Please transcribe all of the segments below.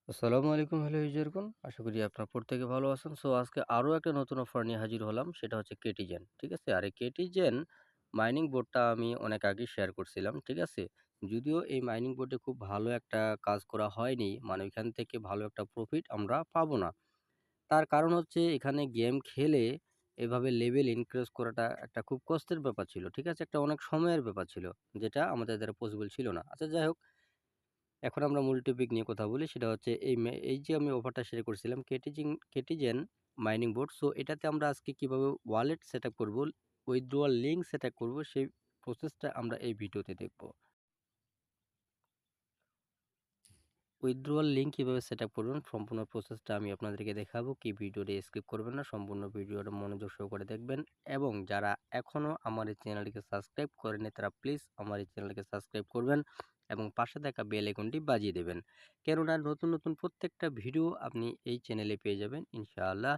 আসসালামু আলাইকুম হ্যালো ইউজারগণ, আশা করি আপনারা প্রত্যেকে ভালো আছেন। সো আজকে আরও একটা নতুন অফার নিয়ে হাজির হলাম, সেটা হচ্ছে কেটিজেন। ঠিক আছে, আর এই কেটিজেন মাইনিং বোর্ডটা আমি অনেক আগে শেয়ার করছিলাম। ঠিক আছে, যদিও এই মাইনিং বোর্ডে খুব ভালো একটা কাজ করা হয়নি, মানে ওইখান থেকে ভালো একটা প্রফিট আমরা পাবো না। তার কারণ হচ্ছে এখানে গেম খেলে এভাবে লেভেল ইনক্রিজ করাটা একটা খুব কষ্টের ব্যাপার ছিল। ঠিক আছে, একটা অনেক সময়ের ব্যাপার ছিল, যেটা আমাদের দ্বারা পসিবল ছিল না। আচ্ছা, যাই হোক, এখন আমরা মূল টপিক নিয়ে কথা বলি, সেটা হচ্ছে এই যে আমি অফারটা শেয়ার করছিলাম কেটিজেন মাইনিং বোর্ড। সো এটাতে আমরা আজকে কিভাবে ওয়ালেট সেট আপ করবো, উইথড্রোয়াল লিঙ্ক সেট আপ করবো, সেই প্রসেসটা আমরা এই ভিডিওতে দেখব। উইথড্রোয়াল লিঙ্ক কীভাবে সেট আপ করবেন, সম্পূর্ণ প্রসেসটা আমি আপনাদেরকে দেখাবো। কি ভিডিওটি স্কিপ করবেন না, সম্পূর্ণ ভিডিওটা মনোযোগ সহকারে দেখবেন। এবং যারা এখনও আমার এই চ্যানেলটিকে সাবস্ক্রাইব করেনি, তারা প্লিজ আমার এই চ্যানেলটিকে সাবস্ক্রাইব করবেন এবং পাশে থাকা বেল আইকনটি বাজিয়ে দেবেন। কেননা নতুন নতুন প্রত্যেকটা ভিডিও আপনি এই চ্যানেলে পেয়ে যাবেন ইনশাআল্লাহ।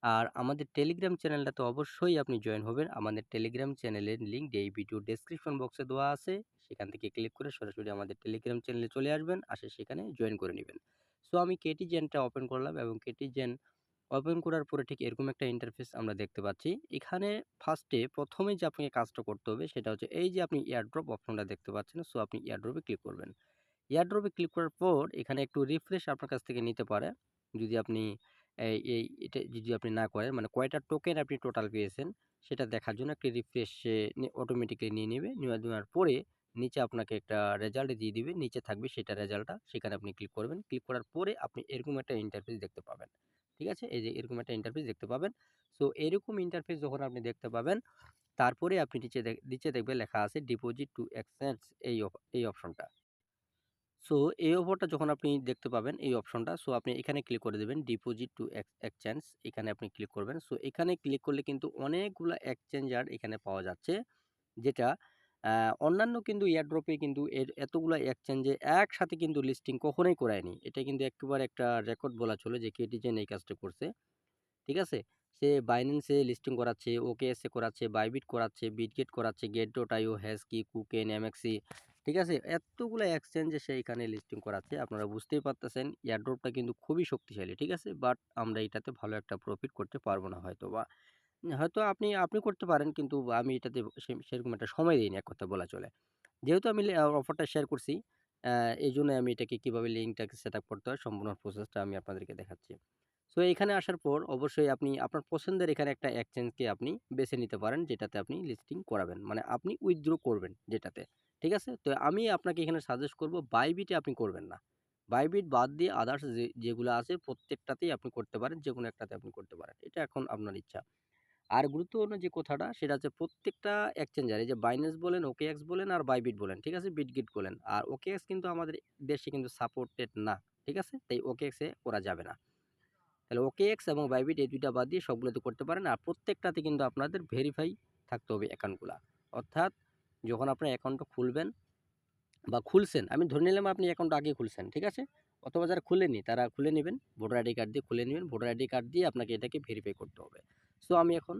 আর আমাদের টেলিগ্রাম চ্যানেলটা তো অবশ্যই আপনি জয়েন হবেন। আমাদের টেলিগ্রাম চ্যানেলের লিঙ্ক এই ভিডিও ডেসক্রিপশন বক্সে দেওয়া আছে। সেখান থেকে ক্লিক করে সরাসরি আমাদের টেলিগ্রাম চ্যানেলে চলে আসবেন, আসে সেখানে জয়েন করে নেবেন। সো আমি কেটিজেনটা ওপেন করলাম এবং কেটিজেন ওপেন করার পরে ঠিক এরকম একটা ইন্টারফেস আমরা দেখতে পাচ্ছি। এখানে প্রথমে যে আপনাকে কাজটা করতে হবে, সেটা হচ্ছে এই যে আপনি এয়ারড্রপ অপশনটা দেখতে পাচ্ছেন। সো আপনি এয়ারড্রপে ক্লিক করবেন। এয়ারড্রপে ক্লিক করার পর এখানে একটু রিফ্রেশ আপনার কাছ থেকে নিতে পারে। যদি আপনি এটা যদি আপনি না করেন, মানে কয়টা টোকেন আপনি টোটাল পেয়েছেন সেটা দেখার জন্য একটি রিফ্রেশ অটোমেটিক্যালি নিয়ে নেবে। নেওয়ার পরে নিচে আপনাকে একটা রেজাল্ট দিয়ে দিবে, নিচে থাকবে সেটা রেজাল্টটা, সেখানে আপনি ক্লিক করবেন। ক্লিক করার পরে আপনি এরকম একটা ইন্টারফেস দেখতে পাবেন। ঠিক আছে, এই যে এরকম একটা ইন্টারফেস দেখতে পাবেন। সো এরকম ইন্টারফেস যখন আপনি দেখতে পাবেন, তারপরে আপনি নিচে দেখবে লেখা আছে ডিপোজিট টু এক্সচেঞ্জ, এই অপশনটা। সো এই অফারটা যখন আপনি দেখতে পাবেন এই অপশনটা, সো আপনি এখানে ক্লিক করে দেবেন ডিপোজিট টু এক্সচেঞ্জ, এখানে আপনি ক্লিক করবেন। সো এখানে ক্লিক করলে কিন্তু অনেকগুলো এক্সচেঞ্জার এখানে পাওয়া যাচ্ছে, যেটা অন্যান্য কিন্তু এয়ারড্রপে কিন্তু এতগুলো এক্সচেঞ্জে একসাথে কিন্তু লিস্টিং কখনোই করায়নি। এটা কিন্তু একেবারে একটা রেকর্ড বলা চলে যে কেটিজেন এই কাজটা করছে। ঠিক আছে? সে বাইন্যান্সে লিস্টিং করাচ্ছে, ওকেএসে করাচ্ছে, বাইবিট করাচ্ছে, বিটগেট করাচ্ছে, গেট.io, হ্যাশকি, কুকেন, এমএক্সি। ঠিক আছে? এতগুলো এক্সচেঞ্জে সে এখানে লিস্টিং করাচ্ছে। আপনারা বুঝতেই পারতেছেন এয়ারড্রপটা কিন্তু খুবই শক্তিশালী। ঠিক আছে? বাট আমরা এটাতে ভালো একটা প্রফিট করতে পারবো না হয়তোবা। হয়তো আপনি আপনি করতে পারেন, কিন্তু আমি এটাতে সেরকম একটা সময় দেইনি, এক কথায় বলা চলে। যেহেতু আমি অফারটা শেয়ার করছি, আ এইজন্য আমি এটাকে কিভাবে লিঙ্কটাকে সেটআপ করতে হয় সম্পূর্ণ প্রসেসটা আমি আপনাদেরকে দেখাচ্ছি। সো এখানে আসার পর অবশ্যই আপনি আপনার পছন্দের এখানে একটা এক্সচেঞ্জকে আপনি বেছে নিতে পারেন, যেটাতে আপনি লিস্টিং করাবেন। মানে আপনি উইথড্র করবেন যেটাতে। ঠিক আছে? তো আমি আপনাকে এখানে সাজেস্ট করব বাইবিটে আপনি করবেন না। বাইবিট বাদ দিয়ে আদার্স যেগুলো আছে প্রত্যেকটাতেই আপনি করতে পারেন। যেকোনো একটাতে আপনি করতে পারেন। এটা এখন আপনার ইচ্ছা। আর গুরুত্বপূর্ণ যে কথাটা, সেটা হচ্ছে প্রত্যেকটা এক্সচেঞ্জার, এই যে বাইন্যান্স বলেন, ওকেএক্স বলেন আর বাইবিট বলেন, ঠিক আছে? বিটগেট বলেন। আর ওকেএক্স কিন্তু আমাদের দেশে কিন্তু সাপোর্টেড না। ঠিক আছে? তাই ওকেএক্স এ করা যাবে না। তাহলে ওকেএক্স এবং বাইবিট এই ২ টা বাদ দিয়ে সবগুলোতে করতে পারেন। আর প্রত্যেকটাতে কিন্তু আপনাদের ভেরিফাই থাকতে হবে অ্যাকাউন্টগুলা। অর্থাৎ যখন আপনার অ্যাকাউন্টটা খুলবেন বা খুলছেন, আমি ধরে নিলাম আপনি অ্যাকাউন্ট আগে খুলছেন, ঠিক আছে? অথবা যারা খুলেনি তারা খুলে নিবেন, ভোটার আইডি কার্ড দিয়ে খুলে নিবেন। ভোটার আইডি কার্ড দিয়ে আপনাকে এটাকে ভেরিফাই করতে হবে। সো আমি এখন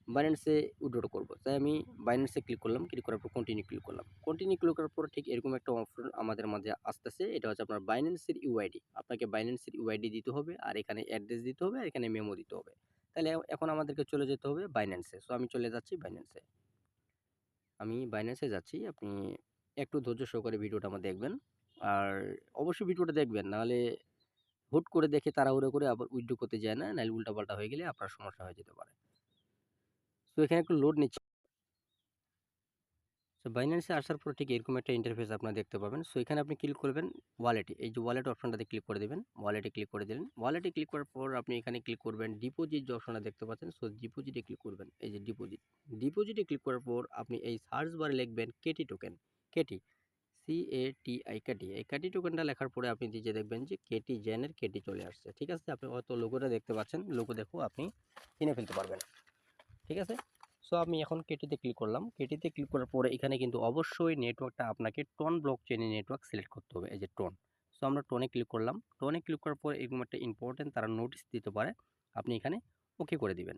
বাইন্যান্সে উইথড্র করবো। তাই আমি বাইন্যান্সে ক্লিক করলাম। ক্লিক করার পর কন্টিনিউ ক্লিক করলাম। কন্টিনিউ ক্লিক করার পর ঠিক এরকম একটা অপশন আমাদের মাঝে আসতেছে। এটা হচ্ছে আপনার বাইন্যান্সের ইউআইডি। আপনাকে বাইন্যান্সের ইউআইডি দিতে হবে, আর এখানে অ্যাড্রেস দিতে হবে, আর এখানে মেমো দিতে হবে। তাহলে এখন আমাদেরকে চলে যেতে হবে বাইন্যান্সে। সো আমি চলে যাচ্ছি বাইন্যান্সে। আমি বাইন্যান্সে যাচ্ছি। আপনি একটু ধৈর্য সহকারে ভিডিওটা আমার দেখবেন। আর অবশ্যই ভিডিওটা দেখবেন। নাহলে হুট করে দেখে তাড়াহুড়ো করে আবার উইথড্র করতে যায় না। নাহলে উল্টাপাল্টা হয়ে গেলে আপনার সমস্যা হয়ে যেতে পারে। সো এখানে একটু লোড নিচ্ছে। সো বাইন্যান্সে আসার পর ঠিক এরকম একটা ইন্টারফেস আপনারা দেখতে পাবেন। সো এখানে আপনি ক্লিক করবেন ওয়ালেটে। এই যে ওয়ালেট অপশনটাতে ক্লিক করে দেবেন। ওয়ালেটে ক্লিক করে দিলেন। ওয়ালেটে ক্লিক করার পর আপনি এখানে ক্লিক করবেন ডিপোজিট, যে অপশনটা দেখতে পাচ্ছেন। সো ডিপোজিটে ক্লিক করবেন। এই যে ডিপোজিট। ডিপোজিটে ক্লিক করার পর আপনি এই সার্চ বারে লিখবেন Katie token. Katie, CATI, Katie. এই কেটি টোকেনটা লেখার পরে আপনি নিচে দেখবেন যে কেটি জেনের কেটি চলে আসছে। ঠিক আছে? আপনি হয়তো লোগোটা দেখতে পাচ্ছেন। লোগো দেখেও আপনি চিনে ফেলতে পারবেন। ঠিক আছে? সো আমি এখন কেটিতে ক্লিক করলাম। কেটিতে ক্লিক করার পরে এখানে কিন্তু অবশ্যই নেটওয়ার্কটা আপনাকে টন ব্লকচেইনের নেটওয়ার্ক সিলেক্ট করতে হবে। এই যে টন। সো আমরা টনে ক্লিক করলাম। টনে ক্লিক করার পরে এরকম একটা ইম্পোর্টেন্ট তারা নোটিস দিতে পারে। আপনি এখানে ওকে করে দিবেন।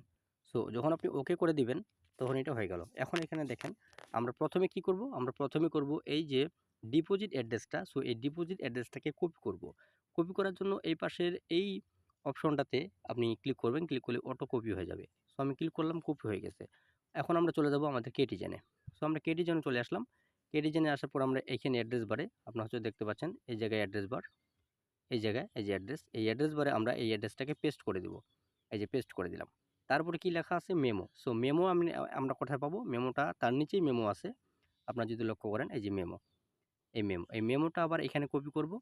সো যখন আপনি ওকে করে দিবেন, তখন এটা হয়ে গেল। এখন এখানে দেখেন আমরা প্রথমে কি করব? আমরা প্রথমে করব এই যে ডিপোজিট অ্যাড্রেসটা। সো এই ডিপোজিট অ্যাড্রেসটাকে কপি করব। কপি করার জন্য এই পাশের এই অপশনটাতে আপনি ক্লিক করবেন, ক্লিক করলে অটো কপি হয়ে যাবে। সো আমি ক্লিক করলাম, কপি হয়ে গেছে। এখন আমরা চলে যাব আমাদের কেটিজেনে। সো আমরা কেটিজেনে চলে আসলাম। কেটিজেনে আসার পর আমরা এখানে অ্যাড্রেস বারে আপনারা হয়তো দেখতে পাচ্ছেন এই জায়গায় অ্যাড্রেস বার, এই জায়গায় এই যে অ্যাড্রেস, এই অ্যাড্রেস বারে আমরা এই অ্যাড্রেসটাকে পেস্ট করে দিব। এই যে পেস্ট করে দিলাম। তারপরে কি লেখা আছে? মেমো। সো মেমো আমরা কোথায় পাবো? মেমোটা তার নিচেই মেমো আছে। আপনারা যদি লক্ষ্য করেন এই যে মেমো, এই মেমোটা আবার এখানে কপি করব।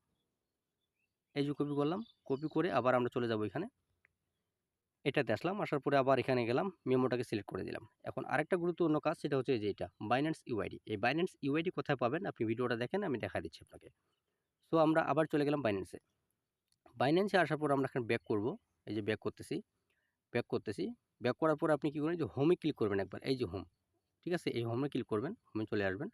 এই যে কপি করলাম, কপি করে আবার আমরা চলে যাব এখানে, এটাতে আসলাম, আসার পরে আবার এখানে গেলাম, মেমোটাকে সিলেক্ট করে দিলাম। এখন আরেকটা গুরুত্বপূর্ণ কাজ, সেটা হচ্ছে এই যে এটা বাইন্যান্স ইউআইডি। এই বাইন্যান্স ইউআইডি কোথায় পাবেন? আপনি ভিডিওটা দেখেন, আমি দেখা দিচ্ছি আপনাকে। সো আমরা আবার চলে গেলাম বাইন্যান্সে। বাইন্যান্সে আসার পর আমরা এখানে ব্যাক করব। এই যে ব্যাক করতেছি, ব্যাক করতেছি। ব্যাক করার পর আপনি কি করবেন? যে হোমে ক্লিক করবেন একবার, এই যে হোম, ঠিক আছে? এই হোমে ক্লিক করবেন, হোমে চলে আসবেন।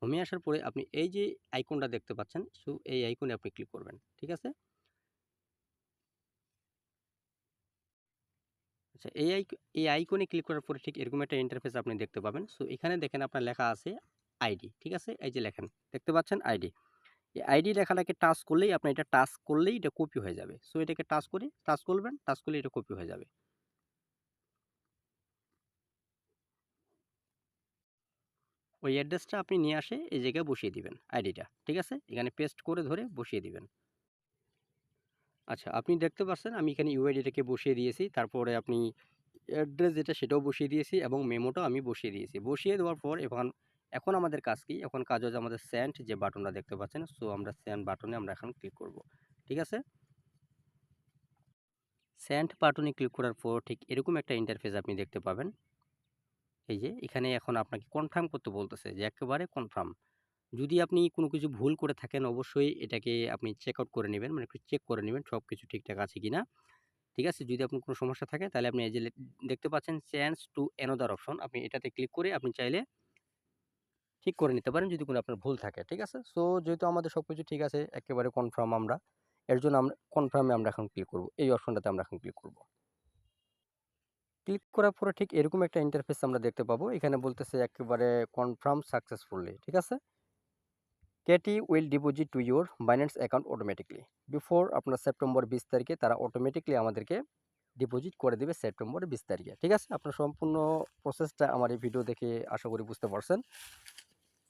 হোমে আসার পরে আপনি এই যে আইকনটা দেখতে পাচ্ছেন, সো এই আইকনে আপনি ক্লিক করবেন, ঠিক আছে? আচ্ছা, এই আইকনে ক্লিক করার পরে ঠিক এরকম একটা ইন্টারফেস আপনি দেখতে পাবেন। সো এখানে দেখেন আপনার লেখা আছে আইডি, ঠিক আছে? এই যে লেখেন, দেখতে পাচ্ছেন আইডি। এই আইডি লেখাটাকে টাচ করলেই, আপনার এটা টাচ করলেই এটা কপি হয়ে যাবে। সো এটাকে টাচ করবেন, টাচ করলে এটা কপি হয়ে যাবে। ওই অ্যাড্রেসটা আপনি নিয়ে আসে এই জায়গায় বসিয়ে দিবেন আইডিটা, ঠিক আছে? এখানে পেস্ট করে ধরে বসিয়ে দিবেন। আচ্ছা, আপনি দেখতে পাচ্ছেন আমি এখানে ইউআইডিটাকে বসিয়ে দিয়েছি। তারপরে আপনি অ্যাড্রেস যেটা সেটাও বসিয়ে দিয়েছি এবং মেমোটাও আমি বসিয়ে দিয়েছি। বসিয়ে দেওয়ার পর এখন আমাদের কাজ কি? এখন কাজ হচ্ছে আমাদের সেন্ড যে বাটনটা দেখতে পাচ্ছেন, সো আমরা সেন্ড বাটনে আমরা এখন ক্লিক করব। ঠিক আছে? সেন্ড বাটনে ক্লিক করার পর ঠিক এরকম একটা ইন্টারফেস আপনি দেখতে পাবেন। এই যে এখানে এখন আপনাকে কনফার্ম করতে বলতেছে, যে একেবারে কনফার্ম। যদি আপনি কোনো কিছু ভুল করে থাকেন, অবশ্যই এটাকে আপনি চেক আউট করে নেবেন, মানে একটু চেক করে নেবেন সবকিছু ঠিকঠাক আছে কিনা। ঠিক আছে? যদি আপনার কোনো সমস্যা থাকে তাহলে আপনি এই যে দেখতে পাচ্ছেন চেঞ্জ টু অ্যানাদার অপশন, আপনি এটাতে ক্লিক করে আপনি চাইলে ঠিক করে নিতে পারেন যদি কোনো আপনার ভুল থাকে। ঠিক আছে? সো যেহেতু আমাদের সবকিছু ঠিক আছে, একেবারে কনফার্ম আমরা, এর জন্য আমরা কনফার্মে আমরা এখন ক্লিক করব। এই অপশনটাতে আমরা এখন ক্লিক করব। ক্লিক করার পরে ঠিক এরকম একটা ইন্টারফেস আমরা দেখতে পাবো। এখানে বলতেছে একেবারে কনফার্ম সাকসেসফুলি। ঠিক আছে? CATI will deposit to your Binance account automatically before আপনার সেপ্টেম্বর 20 তারিখে তারা অটোমেটিকলি আমাদেরকে ডিপোজিট করে দেবে সেপ্টেম্বর 20 তারিখে। ঠিক আছে? আপনার সম্পূর্ণ প্রসেসটা আমার এই ভিডিও দেখে আশা করি বুঝতে পারছেন।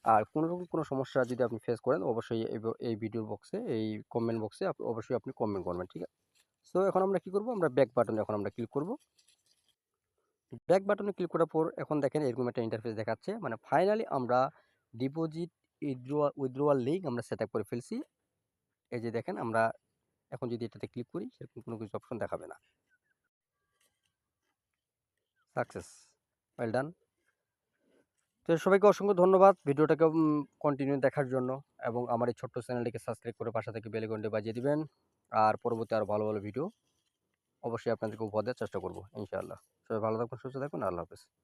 আর কোনোরকম কোনো সমস্যা যদি আপনি ফেস করেন, অবশ্যই এই ভিডিওর বক্সে, এই কমেন্ট বক্সে অবশ্যই আপনি কমেন্ট করবেন। ঠিক আছে? সো এখন আমরা কি করব? আমরা ব্যাক বাটনে এখন আমরা ক্লিক করব। ব্যাক বাটনে ক্লিক করার পর এখন দেখেন এরকম একটা ইন্টারফেস দেখাচ্ছে। মানে ফাইনালি আমরা ডিপোজিট উইথড্রয়াল লিংক আমরা সেট আপ করে ফেলছি। এই যে দেখেন, আমরা এখন যদি এটাতে ক্লিক করি সেরকম কোনো কিছু অপশন দেখাবে না। Success, well done. তো সবাইকে অসংখ্য ধন্যবাদ ভিডিওটাকে কন্টিনিউ দেখার জন্য, এবং আমার এই ছোট্ট চ্যানেলটিকে সাবস্ক্রাইব করে পাশে থেকে বেল আইকনটি বাজিয়ে দিবেন। আর পরবর্তী আরও ভালো ভালো ভিডিও অবশ্যই আপনাদেরকে উপহার দেওয়ার চেষ্টা করব ইনশাআল্লাহ। সবাই ভালো থাকুন, সুস্থ থাকুন। আল্লাহ হাফেজ।